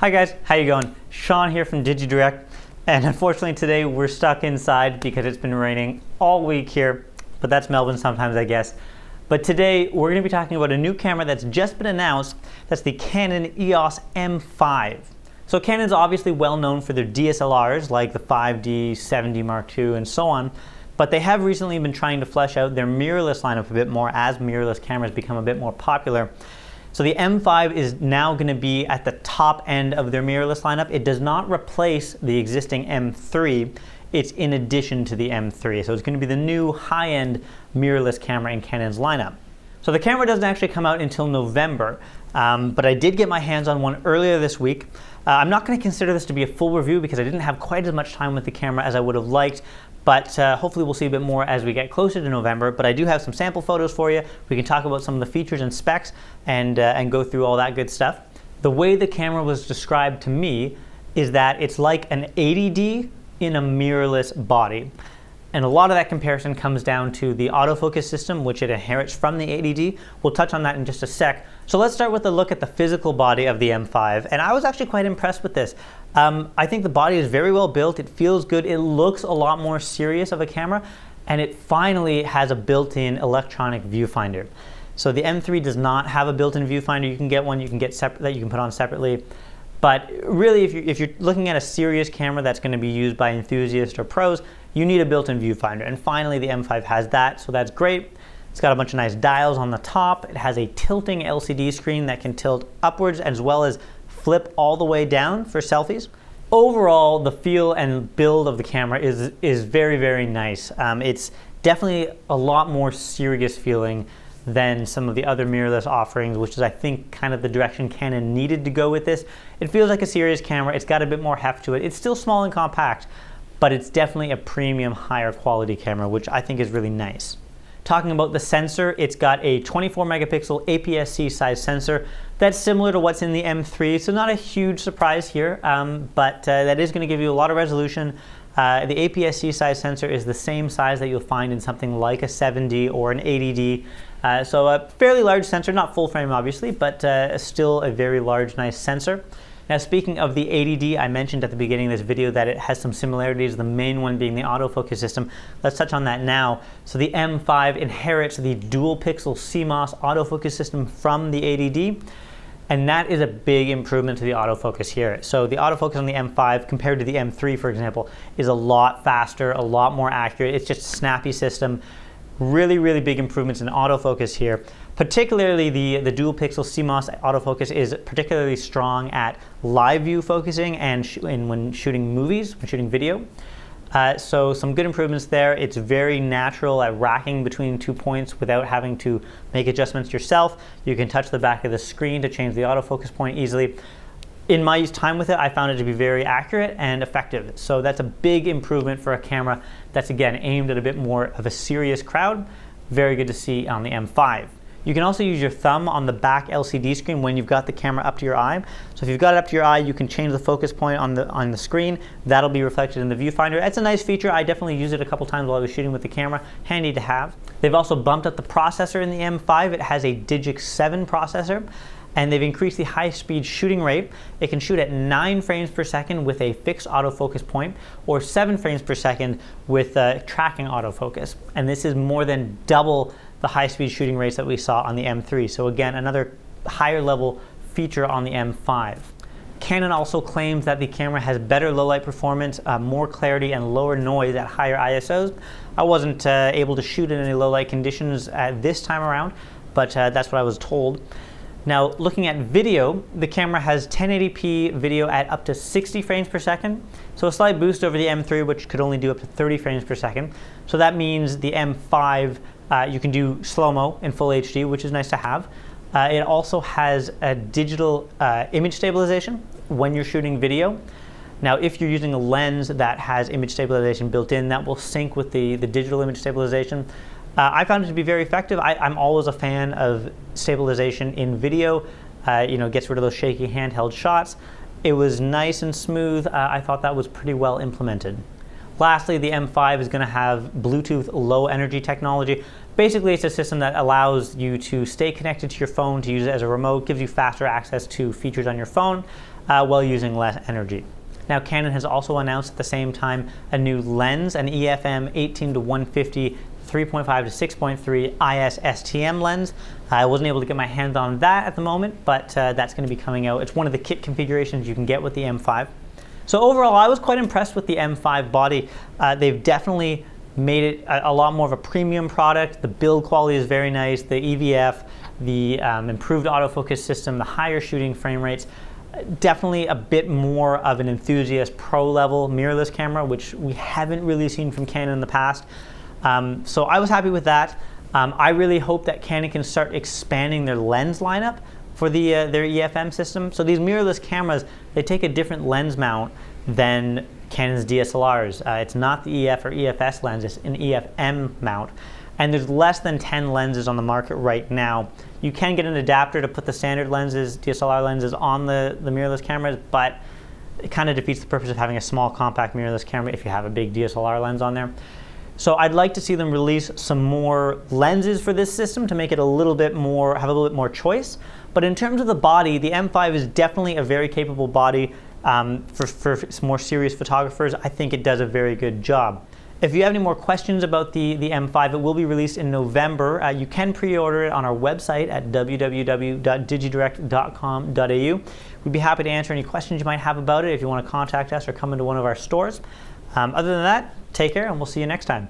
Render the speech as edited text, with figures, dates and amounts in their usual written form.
Hi guys, how you going? Sean here from digiDirect, and unfortunately today we're stuck inside because it's been raining all week here, but that's Melbourne sometimes, I guess. But today we're going to be talking about a new camera that's just been announced. That's the Canon EOS M5. So Canon's obviously well known for their DSLRs like the 5D, 7D Mark II, and so on, but they have recently been trying to flesh out their mirrorless lineup a bit more as mirrorless cameras become a bit more popular. So the M5 is now going to be at the top end of their mirrorless lineup. It does not replace the existing M3. It's in addition to the M3. So it's going to be the new high-end mirrorless camera in Canon's lineup. So the camera doesn't actually come out until November, but I did get my hands on one earlier this week. I'm not going to consider this to be a full review because I didn't have quite as much time with the camera as I would have liked, but hopefully we'll see a bit more as we get closer to November. But I do have some sample photos for you. We can talk about some of the features and specs and go through all that good stuff. The way the camera was described to me is that it's like an 80D in a mirrorless body. And a lot of that comparison comes down to the autofocus system, which it inherits from the 80D. We'll touch on that in just a sec. So let's start with a look at the physical body of the M5. And I was actually quite impressed with this. I think the body is very well built. It feels good. It looks a lot more serious of a camera. And it finally has a built-in electronic viewfinder. So the M3 does not have a built-in viewfinder. You can get one you can get separate that you can put on separately. But really, if you're looking at a serious camera that's going to be used by enthusiasts or pros, you need a built-in viewfinder. And finally, the M5 has that, so that's great. It's got a bunch of nice dials on the top. It has a tilting LCD screen that can tilt upwards as well as flip all the way down for selfies. Overall, the feel and build of the camera is very, very nice. It's definitely a lot more serious feeling than some of the other mirrorless offerings, which is, I think, kind of the direction Canon needed to go with this. It feels like a serious camera. It's got a bit more heft to it. It's still small and compact, but it's definitely a premium, higher quality camera, which I think is really nice. Talking about the sensor, it's got a 24 megapixel APS-C size sensor. That's similar to what's in the M3, so not a huge surprise here, but that is going to give you a lot of resolution. The APS-C size sensor is the same size that you'll find in something like a 7D or an 80D. So a fairly large sensor, not full frame obviously, but still a very large, nice sensor. Now speaking of the 80D, I mentioned at the beginning of this video that it has some similarities, the main one being the autofocus system. Let's touch on that now. So the M5 inherits the dual pixel CMOS autofocus system from the 80D. And that is a big improvement to the autofocus here. So the autofocus on the M5 compared to the M3, for example, is a lot faster, a lot more accurate. It's just a snappy system. Really, really big improvements in autofocus here. Particularly the dual pixel CMOS autofocus is particularly strong at live view focusing and when shooting movies, when shooting video. So some good improvements there. It's very natural at racking between 2 points without having to make adjustments yourself. You can touch the back of the screen to change the autofocus point easily. In my time with it, I found it to be very accurate and effective. So that's a big improvement for a camera that's, again, aimed at a bit more of a serious crowd. Very good to see on the M5. You can also use your thumb on the back LCD screen when you've got the camera up to your eye. So if you've got it up to your eye, you can change the focus point on the screen. That'll be reflected in the viewfinder. It's a nice feature. I definitely used it a couple times while I was shooting with the camera. Handy to have. They've also bumped up the processor in the M5. It has a Digic 7 processor. And they've increased the high-speed shooting rate. It can shoot at 9 frames per second with a fixed autofocus point, or 7 frames per second with tracking autofocus. And this is more than double the high-speed shooting rates that we saw on the M3. So again, another higher level feature on the M5. Canon also claims that the camera has better low-light performance, more clarity, and lower noise at higher ISOs. I wasn't able to shoot in any low-light conditions this time around, but that's what I was told. Now, looking at video, the camera has 1080p video at up to 60 frames per second. So a slight boost over the M3, which could only do up to 30 frames per second. So that means the M5, you can do slow-mo in full HD, which is nice to have. It also has a digital image stabilization when you're shooting video. Now, if you're using a lens that has image stabilization built in, that will sync with the digital image stabilization. I found it to be very effective. I'm always a fan of stabilization in video. Gets rid of those shaky handheld shots. It was nice and smooth. I thought that was pretty well implemented. Lastly, the M5 is going to have Bluetooth low energy technology. Basically, it's a system that allows you to stay connected to your phone, to use it as a remote, gives you faster access to features on your phone. while using less energy. Now, Canon has also announced at the same time a new lens, an EF M18-150 3.5 to 6.3 IS STM lens. I wasn't able to get my hands on that at the moment, but that's going to be coming out. It's one of the kit configurations you can get with the M5. So overall, I was quite impressed with the M5 body. They've definitely made it a lot more of a premium product. The build quality is very nice. The EVF, the improved autofocus system, the higher shooting frame rates. Definitely a bit more of an enthusiast pro level mirrorless camera, which we haven't really seen from Canon in the past. So I was happy with that. I really hope that Canon can start expanding their lens lineup for their EFM system. So these mirrorless cameras, they take a different lens mount than Canon's DSLRs. It's not the EF or EFS lens, it's an EFM mount. And there's less than 10 lenses on the market right now. You can get an adapter to put the standard lenses, DSLR lenses, on the mirrorless cameras, but it kind of defeats the purpose of having a small compact mirrorless camera if you have a big DSLR lens on there. So I'd like to see them release some more lenses for this system to make it a little bit more, have a little bit more choice. But in terms of the body, the M5 is definitely a very capable body. For more serious photographers, I think it does a very good job. If you have any more questions about the M5, it will be released in November. You can pre-order it on our website at www.digidirect.com.au. We'd be happy to answer any questions you might have about it if you want to contact us or come into one of our stores. Other than that, take care and we'll see you next time.